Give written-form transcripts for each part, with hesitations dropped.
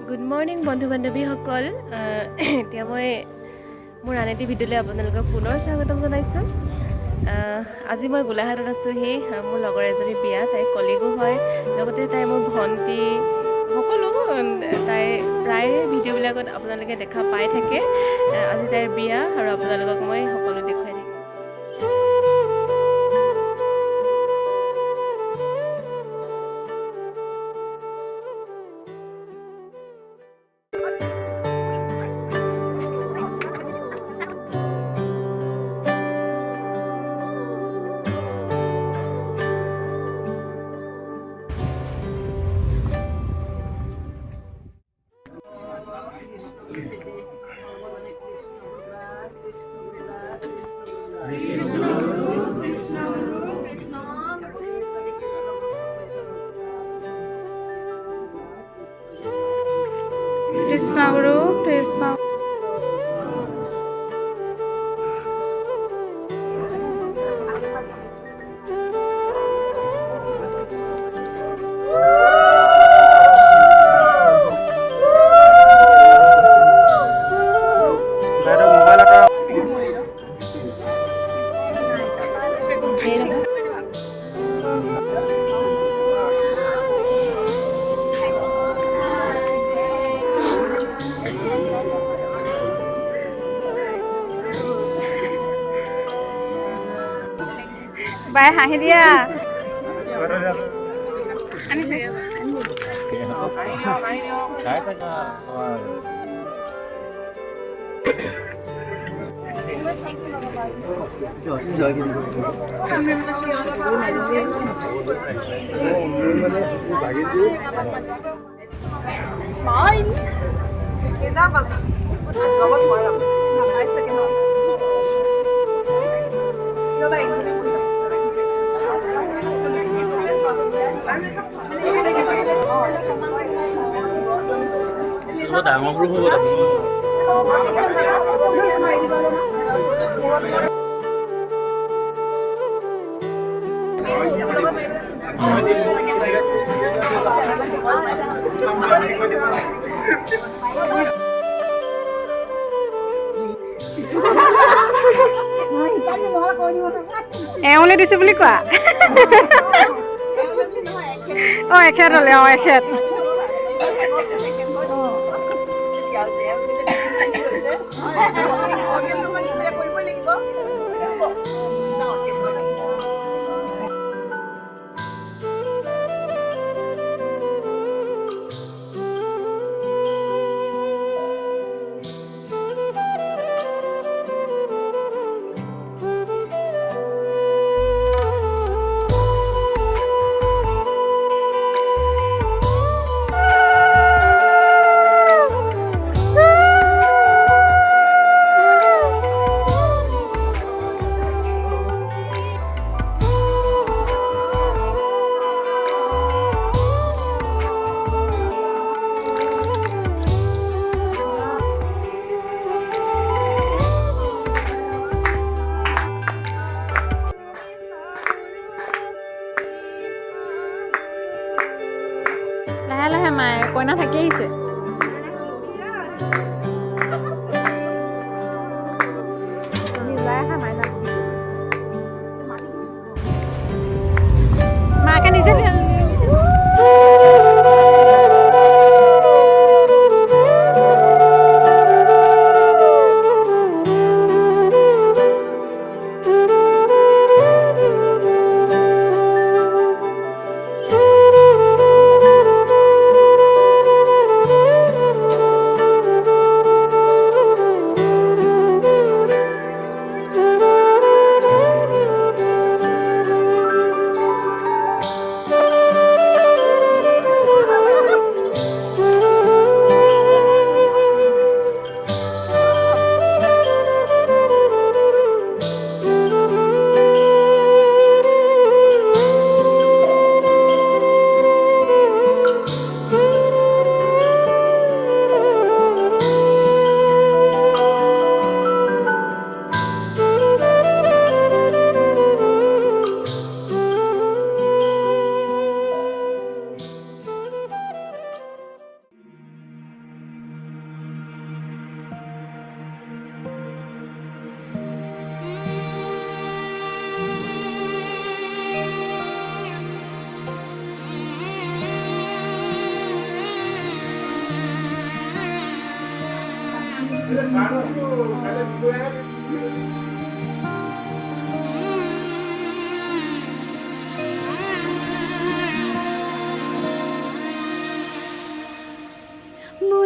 Good morning বন্ধু বান্ধৱীসকল এতিয়া মই মোৰ আন এটি ভিডিঅ'লৈ আপোনালোকক পুনৰ স্বাগতম জনাইছোঁ আজি মই গোলাঘাটত আছোঁহি মোৰ লগৰ এজনী বিয়া তাই কলিগো হয় লগতে তাই মোৰ ভণ্টি সকলো তাই প্ৰায় ভিডিঅ'বিলাকত আপোনালোকে দেখা পাই থাকে আজি তাইৰ বিয়া আৰু আপোনালোকক মই সকলো দেখুৱাই থাকিম Krishna Guru, Krishna. Bye, hahi dia. Ani saya. Smile. Kita apa? Robot boleh. Nampak sekian. Coba ini. Nó đào ngon luôn rồi. এওঁলে দিছো বুলি কোৱা এখেত হ'লে এখেত লাহে লাহে মায়ে কইনা থাকি আহিছে মাকে নিজে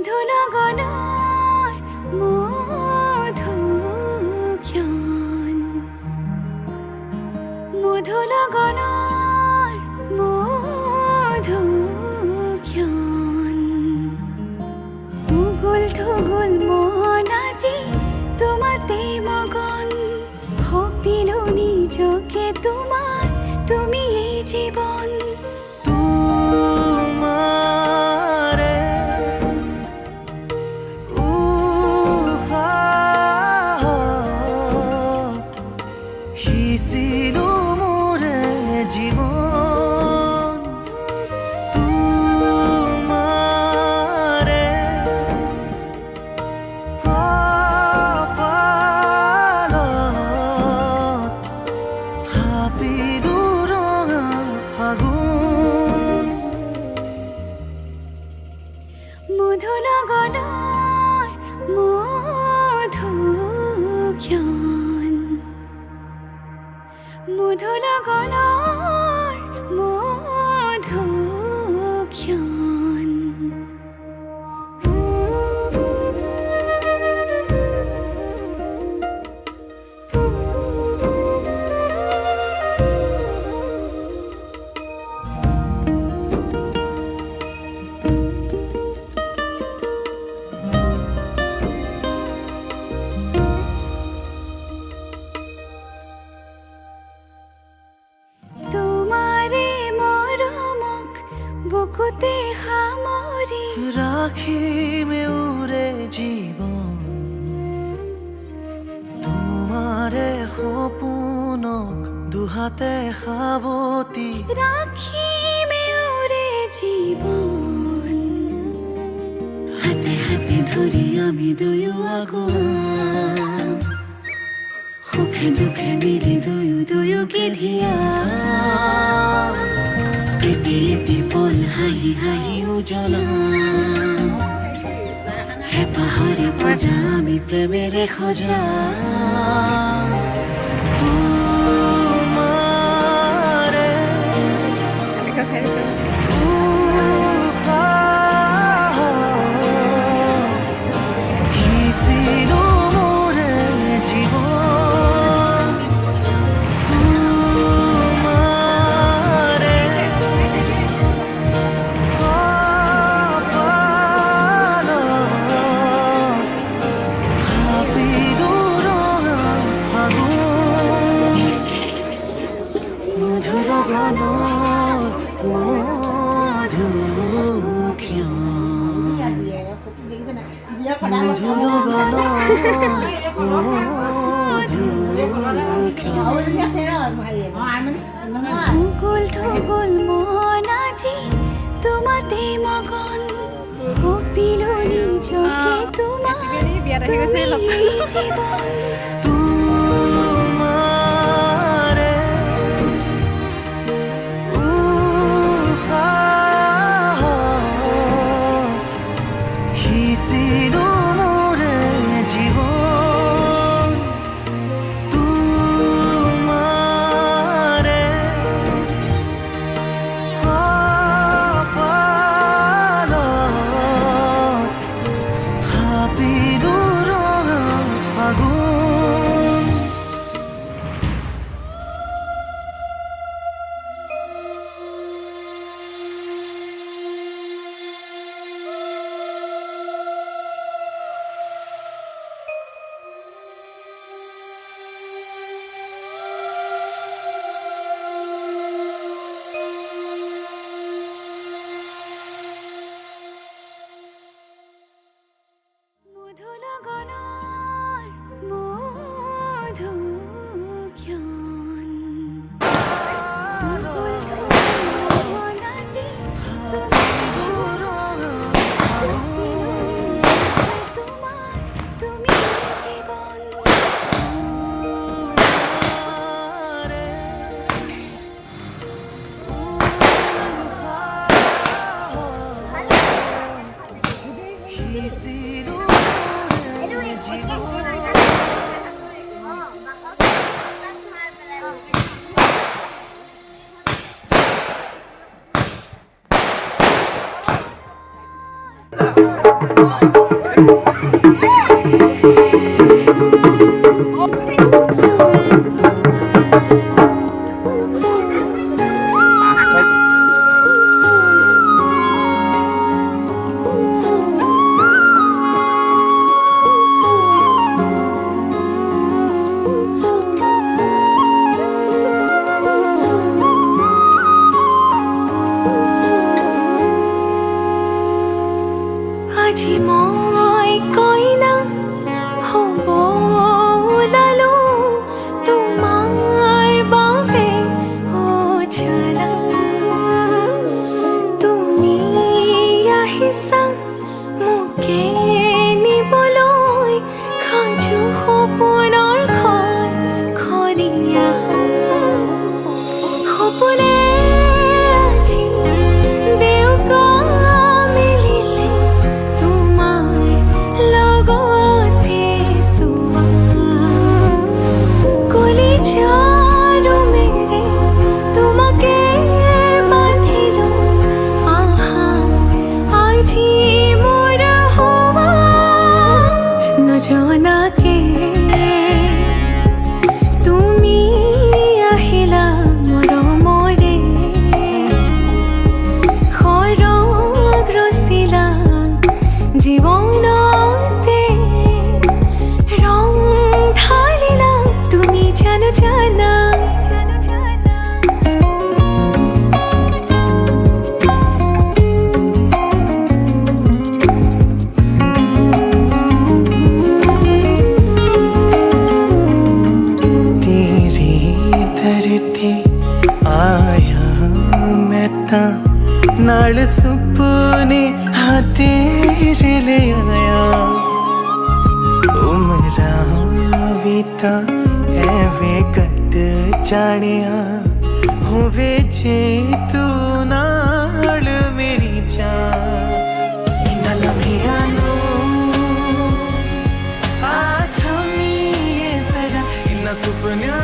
মধুনগনৰ মধুক্ষণ মধুনগনৰ মধুক্ষণ উগুল থুগুল মন আজি তোমাতে মগন সপিলো নিজকে তোমাৰ তুমি এই জীৱন মধুনগনৰ মধুক্ষণ মধুনগনৰ মধুক্ষণ বুকুতে সামৰি ৰাখিমে উৰে জীৱন তোমাৰে সপোনক দুহাতে সাৱতি ৰাখিমে উৰে জীৱন হাতে হাতে ধৰি আমি দুয়ো আগুৱাম সুখে দুখে মিলি দুয়োকে ধিয়াম এটি এটি পল হাঁহি হাঁহি উজ্বলাম হেঁপাহৰে পজা আমি প্ৰেমেৰে সজাম তোমাৰে উশাহত সিঁচিলো মোৰে জীৱন তোমাৰে থুগুল থুগুল মন আজি তোমাতে মগন সপিলো নিজকে তোমাৰ তুমি এই জীৱন তোমাৰে উশাহত সিঁচিলো মোৰে জীৱন তোমাৰে কপালত থাপিলো ৰঙা ফাগুন মধুনগনৰ মধুক্ষণ উগুল থুগুল মন আজি তোমাৰ তুমি এই জীৱন সিঁচিলো মোৰে নজনাকে তুমি আহিলা মৰমৰে খৰগ ৰচিলা জীৱনতে ৰং ঢালিলা তুমি জানো জানা नाल सुपने हाँ तेरे ले आया उमरा बीता है वे कट जानिया होवे जे तू नाल मेरी जान इन्ना लम्हिया नो आथमी ये जरा इन्ना सुपना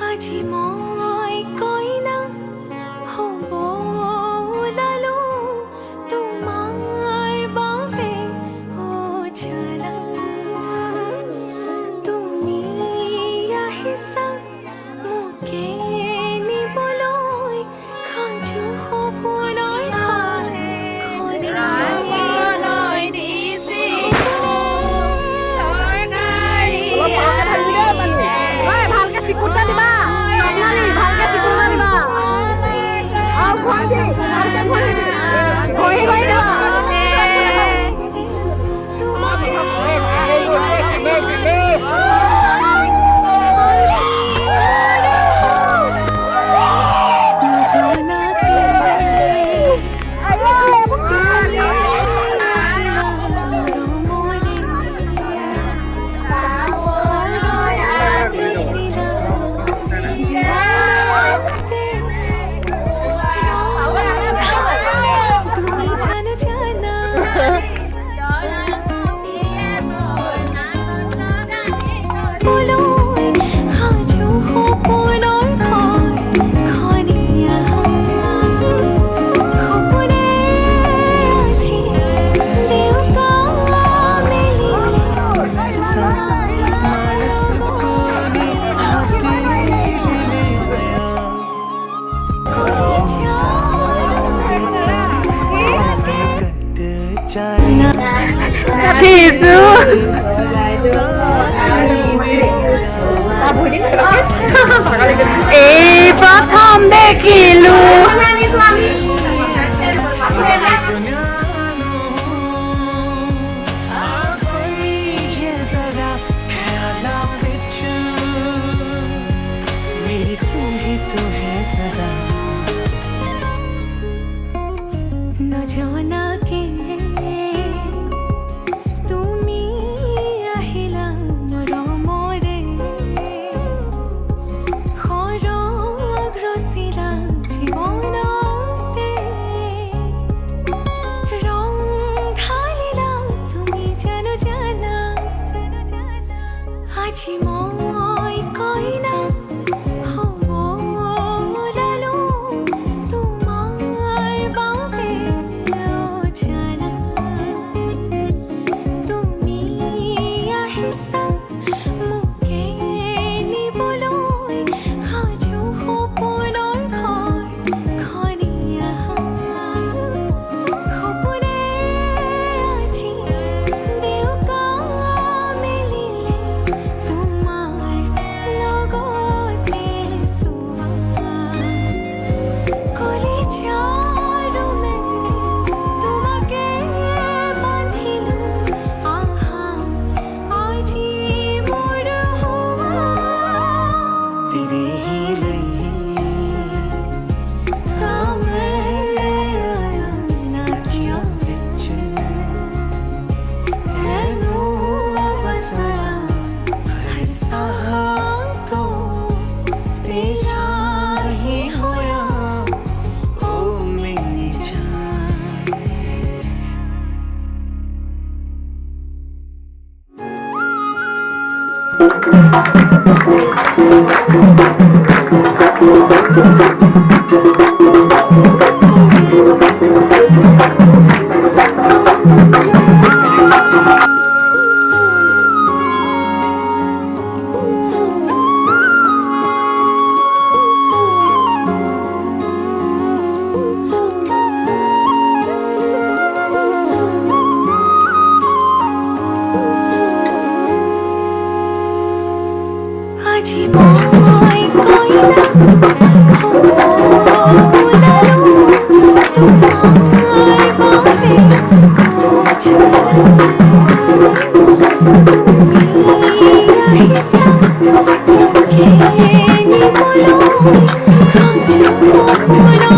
আজি মই কইনা হ'ব ওলালো তোমাৰ বাবে অ জানা তুমি আহিছা মোকে নিবলৈ সাজু সপোনৰ এই প্ৰথম দেখিলো নজনাকে তুমি আহিলা মৰমৰে খৰগ ৰচিলা জীৱনতে ৰং ঢালিলা তুমি জানো জানা আজি মই কইনা হ'ব ওলালো তোমাৰ বাবে অ জানা আজি মই কইনা ওলালো তোমাৰ বাবে তুমি আহিছা মোকে নিবলৈ ৰঞ্জু ফুলৰ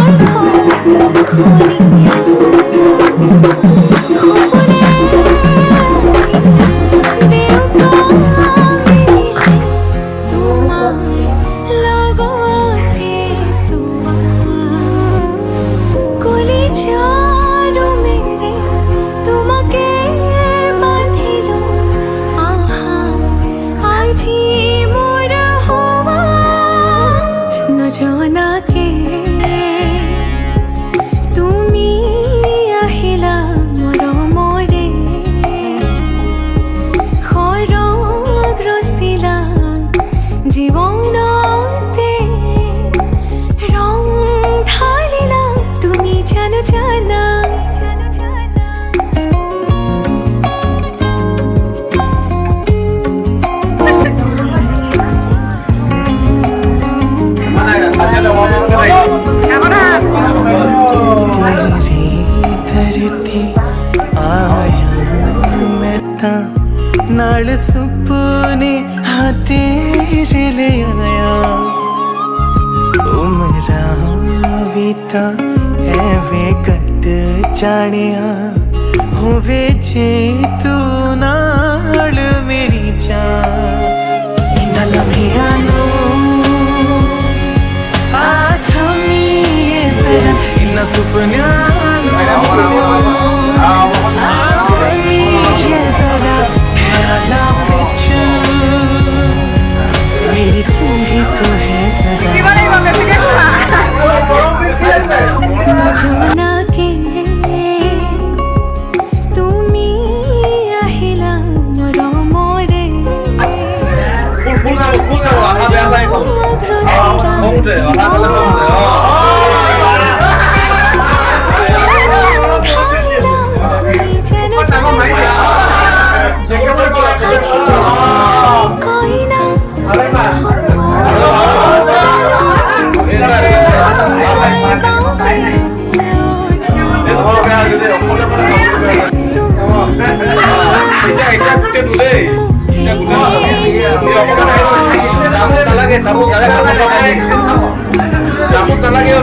খলিয়া জনাকে তুমি আহিলা মৰমৰে খৰগ ৰচিলা জীৱনতে ৰং ঢালিলা তুমি জানো জানা नाल सुपने हाँ तेरे ले आया उमरा बीता एवे कट जानिया होवे जे तू नाल मेरी जान इन्ना लम्हिया नो आथमी ये जरा इन्ना सुपना मेरी तू ही तो है सदा জনা কে তুমি আহিলা মৰমৰে কইনা Kamu tak lagi,